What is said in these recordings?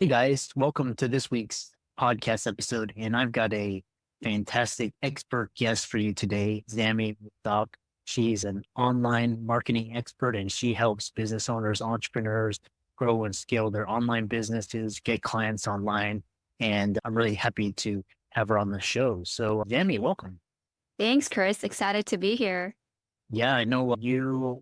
Hey guys, welcome to this week's podcast episode. And I've got a fantastic expert guest for you today, Zammy Mustaq. She's an online marketing expert and she helps business owners, entrepreneurs grow and scale their online businesses, get clients online. And I'm really happy to have her on the show. So, Zammy, welcome. Thanks, Chris. Excited to be here. Yeah, I know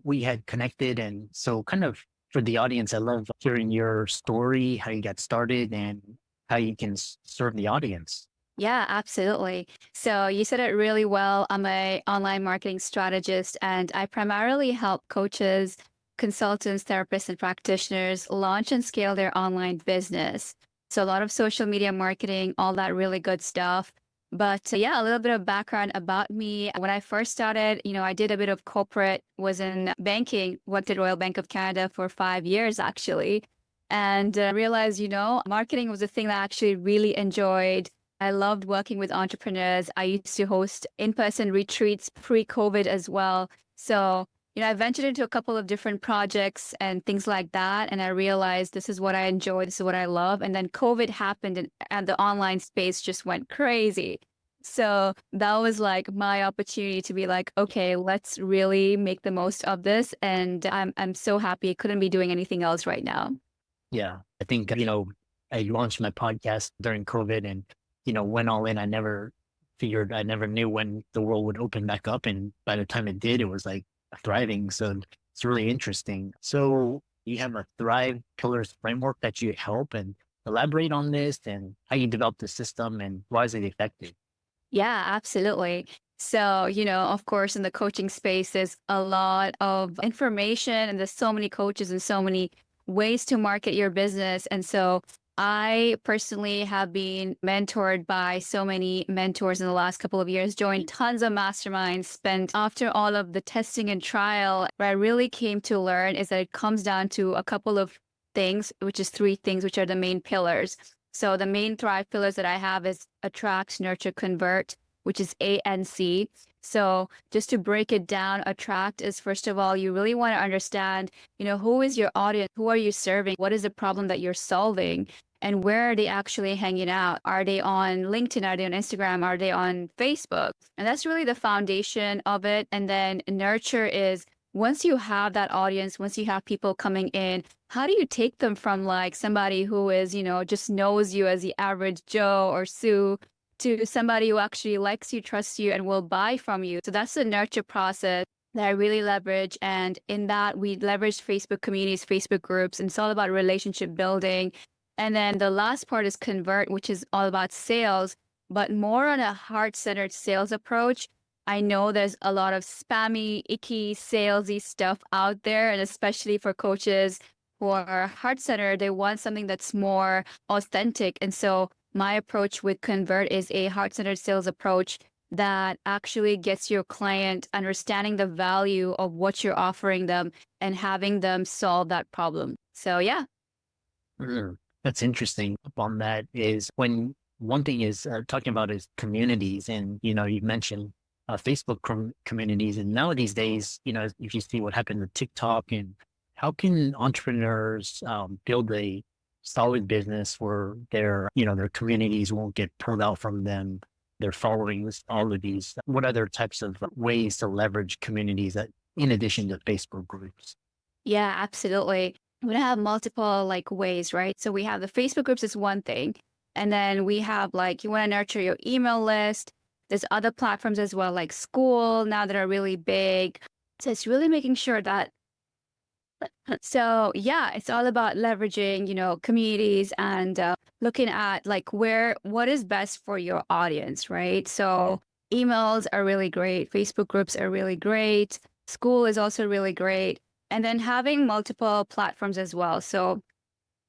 we had connected. And so, kind of for the audience, I love hearing your story, how you got started, and how you can serve the audience. Yeah, absolutely. So you said it really well. I'm a online marketing strategist, and I primarily help coaches, consultants, therapists, and practitioners launch and scale their online business. So a lot of social media marketing, all that really good stuff. But yeah, a little bit of background about me. When I first started, I did a bit of corporate, was in banking, worked at Royal Bank of Canada for 5 years actually, and realized, marketing was a thing that I actually really enjoyed. I loved working with entrepreneurs. I used to host in-person retreats pre-COVID as well. So, I ventured into a couple of different projects and things like that. And I realized this is what I enjoy, this is what I love. And then COVID happened and the online space just went crazy. So that was like my opportunity to be like, okay, let's really make the most of this. And I'm so happy I couldn't be doing anything else right now. Yeah, I think, I launched my podcast during COVID and, went all in. I never knew when the world would open back up. And by the time it did, it was like thriving. So it's really interesting. So you have a Thrive Pillars framework that you help and elaborate on this and how you develop the system and why is it effective? Yeah, absolutely. So, of course, in the coaching space, there's a lot of information and there's so many coaches and so many ways to market your business. And so I personally have been mentored by so many mentors in the last couple of years, joined tons of masterminds, spent after all of the testing and trial, what I really came to learn is that it comes down to a couple of things, which is three things, which are the main pillars. So the main Thrive pillars that I have is attract, nurture, convert, which is A and C. So just to break it down, attract is first of all, you really want to understand, who is your audience? Who are you serving? What is the problem that you're solving? And where are they actually hanging out? Are they on LinkedIn? Are they on Instagram? Are they on Facebook? And that's really the foundation of it. And then nurture is once you have that audience, once you have people coming in, how do you take them from like somebody who is, just knows you as the average Joe or Sue to somebody who actually likes you, trusts you, and will buy from you? So that's the nurture process that I really leverage. And in that, we leverage Facebook communities, Facebook groups, and it's all about relationship building. And then the last part is convert, which is all about sales, but more on a heart-centered sales approach. I know there's a lot of spammy, icky, salesy stuff out there, and especially for coaches who are heart-centered, they want something that's more authentic. And so my approach with Convert is a heart-centered sales approach that actually gets your client understanding the value of what you're offering them and having them solve that problem. So yeah. Mm. That's interesting. On that is when one thing is talking about is communities, and you mentioned Facebook communities, and now these days, if you see what happened with TikTok, and how can entrepreneurs build a solid business where their communities won't get pulled out from them, their followings, all of these. What other types of ways to leverage communities that, in addition to Facebook groups? Yeah, absolutely. We have multiple like ways, right? So we have the Facebook groups is one thing. And then we have like you want to nurture your email list. There's other platforms as well, like school now that are really big. So it's really making sure that so yeah, it's all about leveraging, communities and looking at like what is best for your audience, right? So emails are really great. Facebook groups are really great. School is also really great. And then having multiple platforms as well. So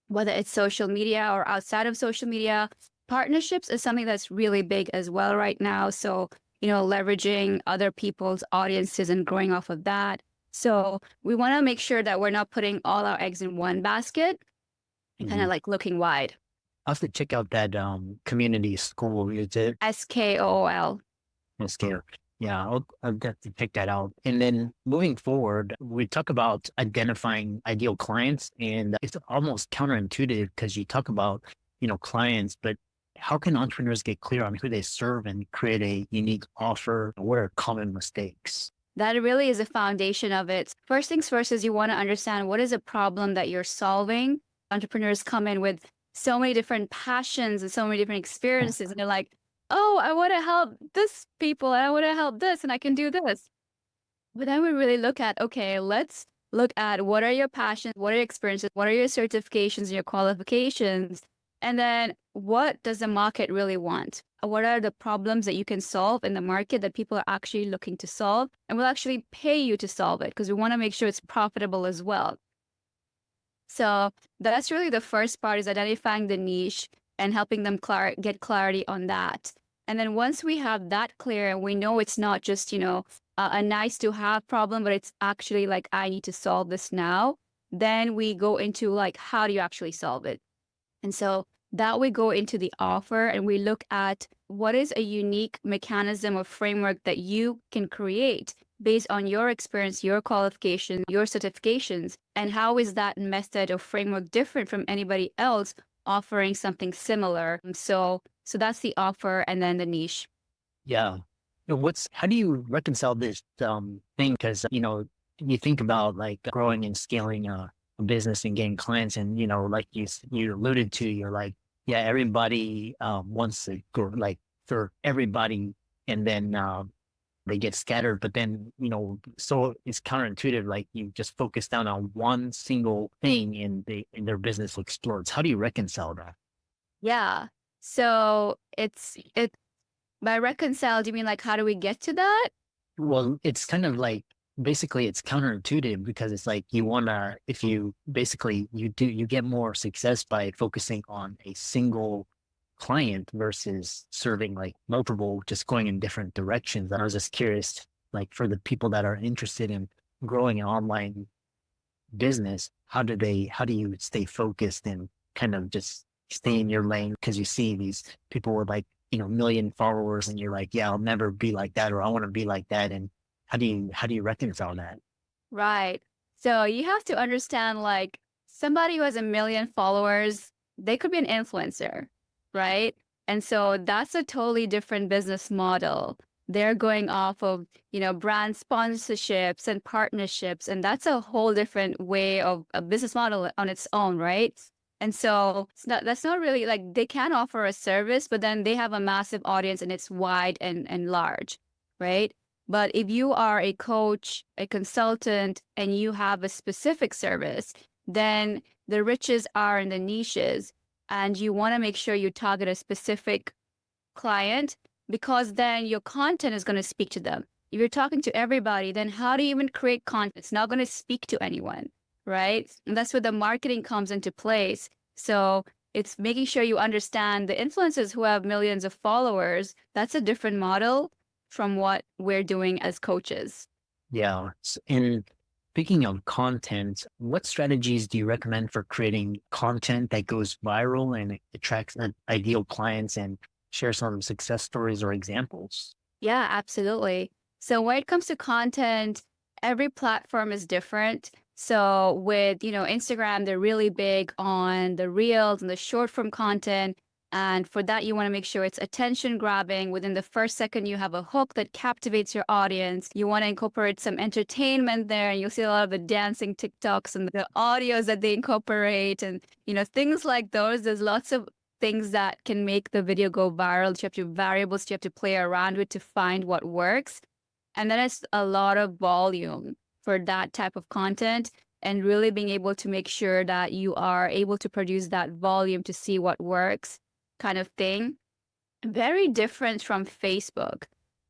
whether it's social media or outside of social media, partnerships is something that's really big as well right now. So, leveraging other people's audiences and growing off of that. So we want to make sure that we're not putting all our eggs in one basket and kind of Mhm. like looking wide. I'll have to check out that community school. Is it SKOOL. Mascara? Yeah, I'll definitely pick that out. And then moving forward, we talk about identifying ideal clients, and it's almost counterintuitive because you talk about, clients, but how can entrepreneurs get clear on who they serve and create a unique offer? What are common mistakes? That really is the foundation of it. First things first is you want to understand what is a problem that you're solving. Entrepreneurs come in with so many different passions and so many different experiences, and they're like, oh, I want to help this people, and I want to help this, and I can do this. But then we really look at, okay, let's look at what are your passions, what are your experiences, what are your certifications and your qualifications, and then what does the market really want? What are the problems that you can solve in the market that people are actually looking to solve? And we'll actually pay you to solve it because we want to make sure it's profitable as well. So that's really the first part is identifying the niche and helping them get clarity on that. And then once we have that clear and we know it's not just, a nice to have problem, but it's actually like, I need to solve this now, then we go into like, how do you actually solve it? And so that we go into the offer and we look at what is a unique mechanism or framework that you can create based on your experience, your qualification, your certifications, and how is that method or framework different from anybody else offering something similar. So that's the offer and then the niche. Yeah. How do you reconcile this thing? Because, you think about like growing and scaling a business and getting clients, and, like you alluded to, you're like, yeah, everybody wants to grow, like for everybody, and then they get scattered. But then, so it's counterintuitive, like you just focus down on one single thing and their business explodes. How do you reconcile that? Yeah. So it by reconcile, do you mean like how do we get to that? Well, it's kind of like basically it's counterintuitive because it's like you want to, if you basically you get more success by focusing on a single client versus serving like multiple, just going in different directions. I was just curious, like for the people that are interested in growing an online business, how do you stay focused and kind of just stay in your lane? Because you see these people with like, million followers and you're like, yeah, I'll never be like that, or I want to be like that. And how do you reconcile that? Right. So you have to understand like somebody who has a million followers, they could be an influencer, right? And so that's a totally different business model. They're going off of, brand sponsorships and partnerships, and that's a whole different way of a business model on its own, right? And so that's not really like they can offer a service, but then they have a massive audience and it's wide and large, right? But if you are a coach, a consultant, and you have a specific service, then the riches are in the niches. And you want to make sure you target a specific client because then your content is going to speak to them. If you're talking to everybody, then how do you even create content? It's not going to speak to anyone, right? And that's where the marketing comes into place. So it's making sure you understand the influencers who have millions of followers. That's a different model from what we're doing as coaches. Yeah. And speaking of content, what strategies do you recommend for creating content that goes viral and attracts ideal clients, and share some success stories or examples? Yeah, absolutely. So when it comes to content, every platform is different. So with, Instagram, they're really big on the reels and the short form content. And for that, you want to make sure it's attention grabbing. Within the first second, you have a hook that captivates your audience. You want to incorporate some entertainment there. And you'll see a lot of the dancing TikToks and the audios that they incorporate and, things like those. There's lots of things that can make the video go viral. You have to variables you have to play around with to find what works. And then it's a lot of volume for that type of content and really being able to make sure that you are able to produce that volume to see what works kind of thing. Very different from Facebook.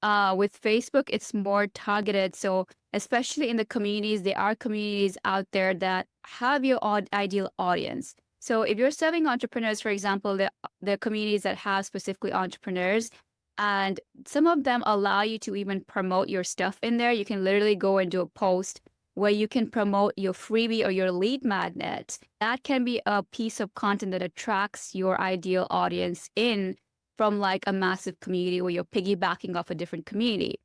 With Facebook, it's more targeted. So especially in the communities, there are communities out there that have your ideal audience. So if you're serving entrepreneurs, for example, there are communities that have specifically entrepreneurs, and some of them allow you to even promote your stuff in there. You can literally go and do a post where you can promote your freebie or your lead magnet. That can be a piece of content that attracts your ideal audience in from like a massive community where you're piggybacking off a different community.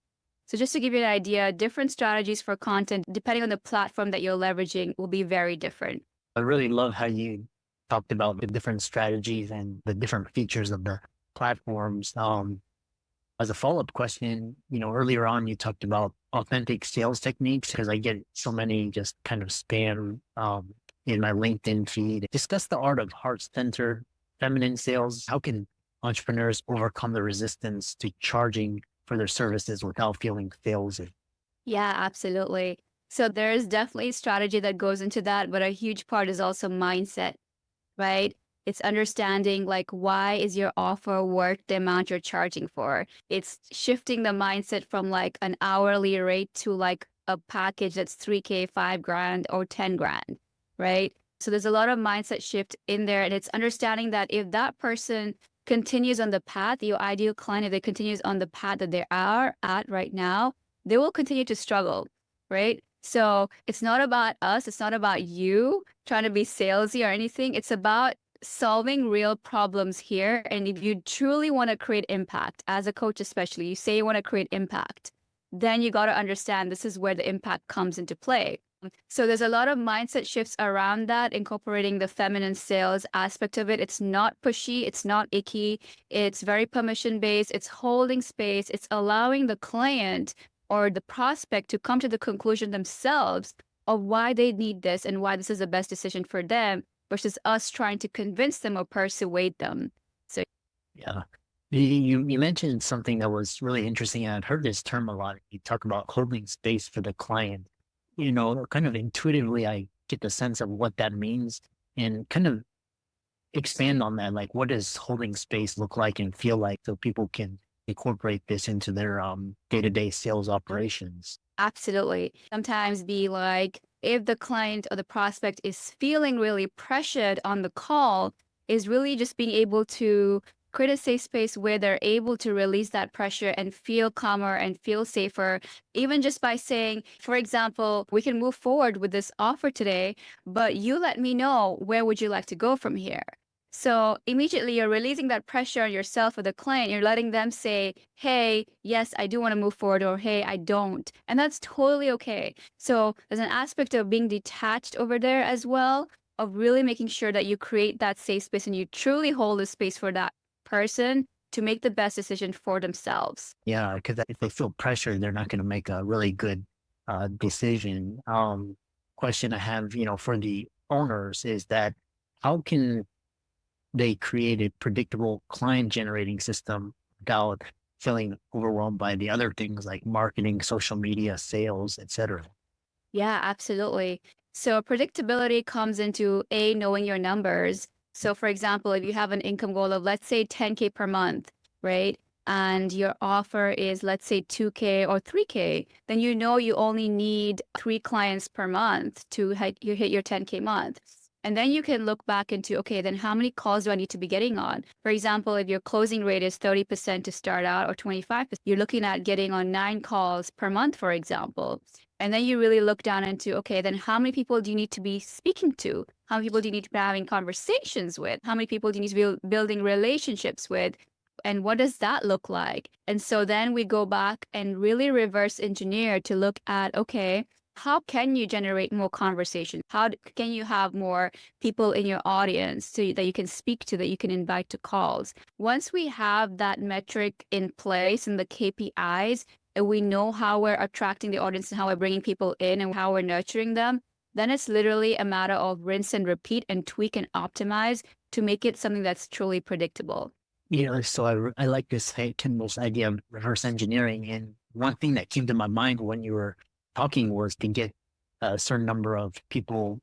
So just to give you an idea, different strategies for content, depending on the platform that you're leveraging, will be very different. I really love how you talked about the different strategies and the different features of the platforms. As a follow-up question, earlier on you talked about authentic sales techniques because I get so many just kind of spam in my LinkedIn feed. Discuss the art of heart-centered feminine sales. How can entrepreneurs overcome the resistance to charging for their services without feeling salesy? Yeah, absolutely. So there is definitely strategy that goes into that, but a huge part is also mindset, right? It's understanding like why is your offer worth the amount you're charging for? It's shifting the mindset from like an hourly rate to like a package that's 3K, 5 grand, or 10 grand, right? So there's a lot of mindset shift in there. And it's understanding that if that person continues on the path, your ideal client, if they continues on the path that they are at right now, they will continue to struggle, right? So it's not about us. It's not about you trying to be salesy or anything. It's about solving real problems here. And if you truly want to create impact as a coach, especially, you say you want to create impact, then you got to understand this is where the impact comes into play. So there's a lot of mindset shifts around that, incorporating the feminine sales aspect of it. It's not pushy, it's not icky, it's very permission based, it's holding space, it's allowing the client or the prospect to come to the conclusion themselves of why they need this and why this is the best decision for them versus us trying to convince them or persuade them. So Yeah. You mentioned something that was really interesting, and I've heard this term a lot. You talk about holding space for the client. Kind of intuitively, I get the sense of what that means and kind of expand on that. Like, what does holding space look like and feel like so people can incorporate this into their day-to-day sales operations? absolutely. Sometimes be like, if the client or the prospect is feeling really pressured on the call, is really just being able to create a safe space where they're able to release that pressure and feel calmer and feel safer, even just by saying, for example, we can move forward with this offer today, but you let me know where would you like to go from here. So immediately you're releasing that pressure on yourself or the client. You're letting them say, hey, yes, I do want to move forward, or hey, I don't. And that's totally okay. So there's an aspect of being detached over there as well, of really making sure that you create that safe space and you truly hold the space for that person to make the best decision for themselves. Yeah, because if they feel pressure, they're not going to make a really good decision. Question I have, for the owners is that how can they create a predictable client generating system without feeling overwhelmed by the other things like marketing, social media, sales, etc.? Yeah, absolutely. So predictability comes into A, knowing your numbers. So for example, if you have an income goal of let's say 10K per month, right? And your offer is let's say 2K or 3K, then you know you only need 3 clients per month to hit your 10K month. And then you can look back into, okay, then how many calls do I need to be getting on? For example, if your closing rate is 30% to start out or 25%, you're looking at getting on 9 calls per month, for example. And then you really look down into, okay, then how many people do you need to be speaking to? How many people do you need to be having conversations with? How many people do you need to be building relationships with? And what does that look like? And so then we go back and really reverse engineer to look at, okay, how can you generate more conversation? Can you have more people in your audience that you can speak to, that you can invite to calls? Once we have that metric in place and the KPIs, and we know how we're attracting the audience and how we're bringing people in and how we're nurturing them, then it's literally a matter of rinse and repeat and tweak and optimize to make it something that's truly predictable. So I like this idea of reverse engineering. And one thing that came to my mind when you were talking was to get a certain number of people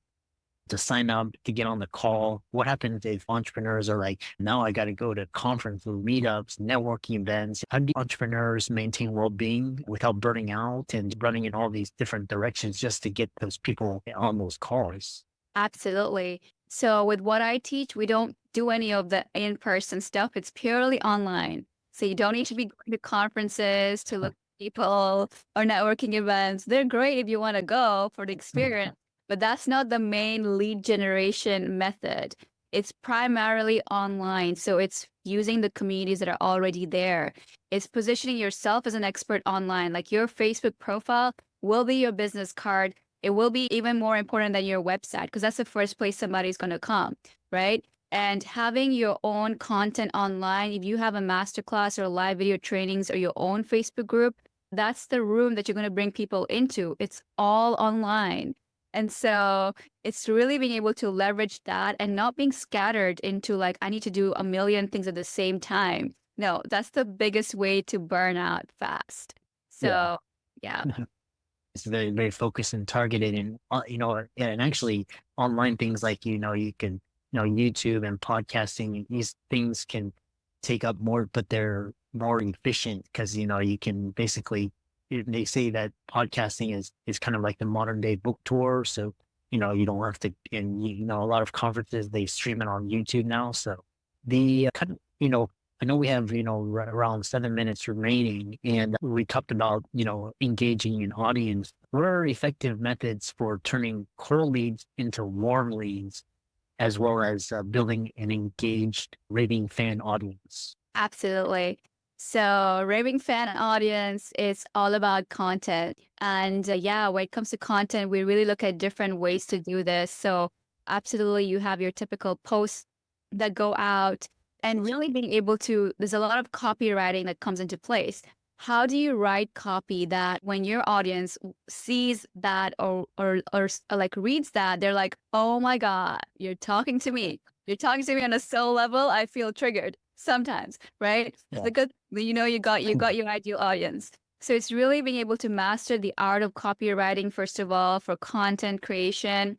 to sign up to get on the call. What happens if entrepreneurs are like, now I got to go to conferences, meetups, networking events? How do entrepreneurs maintain well-being without burning out and running in all these different directions just to get those people on those calls? Absolutely. So with what I teach, we don't do any of the in-person stuff. It's purely online. So you don't need to be going to conferences to look at people or networking events. They're great if you want to go for the experience, but that's not the main lead generation method. It's primarily online. So it's using the communities that are already there. It's positioning yourself as an expert online. Like your Facebook profile will be your business card. It will be even more important than your website because that's the first place somebody's going to come, right? And having your own content online, if you have a masterclass or live video trainings or your own Facebook group, that's the room that you're going to bring people into. It's all online. And so it's really being able to leverage that and not being scattered into like, I need to do a million things at the same time. No, that's the biggest way to burn out fast. Yeah. So, yeah. It's very, very focused and targeted and, and actually online things like, you can, YouTube and podcasting, these things can take up more, but they're more efficient because, you can basically, they say that podcasting is kind of like the modern day book tour. So, you don't have to, and a lot of conferences, they stream it on YouTube now. So the kind of, I know we have, around 7 minutes remaining, and we talked about, engaging an audience. What are effective methods for turning cold leads into warm leads, as well as building an engaged raving fan audience? Absolutely. So, raving fan audience is all about content. And yeah, when it comes to content, we really look at different ways to do this. So, absolutely, you have your typical posts that go out and really being able to, there's a lot of copywriting that comes into place. How do you write copy that when your audience sees that or like reads that, they're like, oh my God, you're talking to me. You're talking to me on a soul level. I feel triggered sometimes, right? Yeah. Because you got your ideal audience. So it's really being able to master the art of copywriting, first of all, for content creation.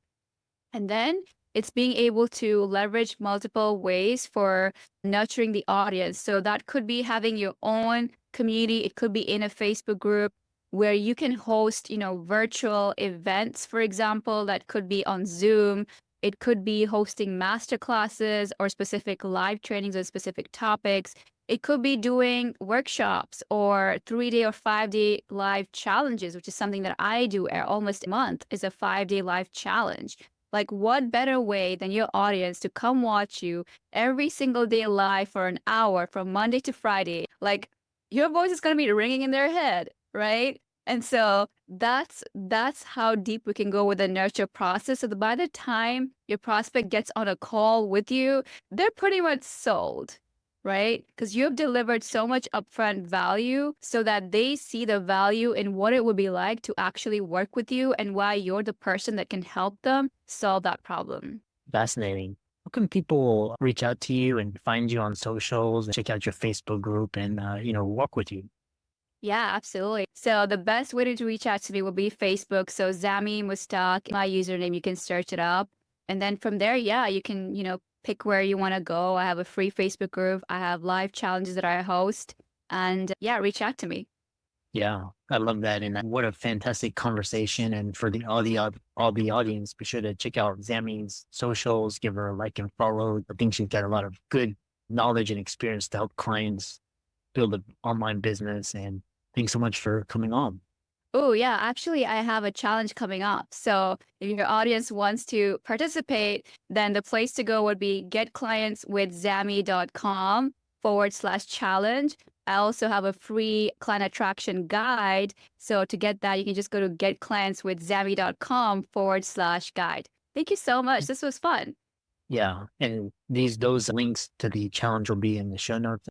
And then it's being able to leverage multiple ways for nurturing the audience. So that could be having your own community. It could be in a Facebook group where you can host, virtual events, for example, that could be on Zoom. It could be hosting master classes or specific live trainings on specific topics. It could be doing workshops or 3-day or 5-day live challenges, which is something that I do almost a month, is a 5-day live challenge. Like, what better way than your audience to come watch you every single day live for an hour from Monday to Friday? Like, your voice is going to be ringing in their head, right? And so that's how deep we can go with the nurture process. So that by the time your prospect gets on a call with you, they're pretty much sold, right? Because you've delivered so much upfront value so that they see the value in what it would be like to actually work with you and why you're the person that can help them solve that problem. Fascinating. How can people reach out to you and find you on socials and check out your Facebook group and, work with you? Yeah, absolutely. So the best way to reach out to me will be Facebook. So Zammy Mustaq, my username, you can search it up. And then from there, yeah, you can, pick where you want to go. I have a free Facebook group. I have live challenges that I host. And yeah, reach out to me. Yeah, I love that. And what a fantastic conversation. And for all the audience, be sure to check out Zammy's socials, give her a like and follow. I think she's got a lot of good knowledge and experience to help clients build an online business. And thanks so much for coming on. Oh, yeah. Actually, I have a challenge coming up. So if your audience wants to participate, then the place to go would be getclientswithzammy.com/challenge. I also have a free client attraction guide. So to get that, you can just go to getclientswithzammy.com/guide. Thank you so much. This was fun. Yeah. And those links to the challenge will be in the show notes.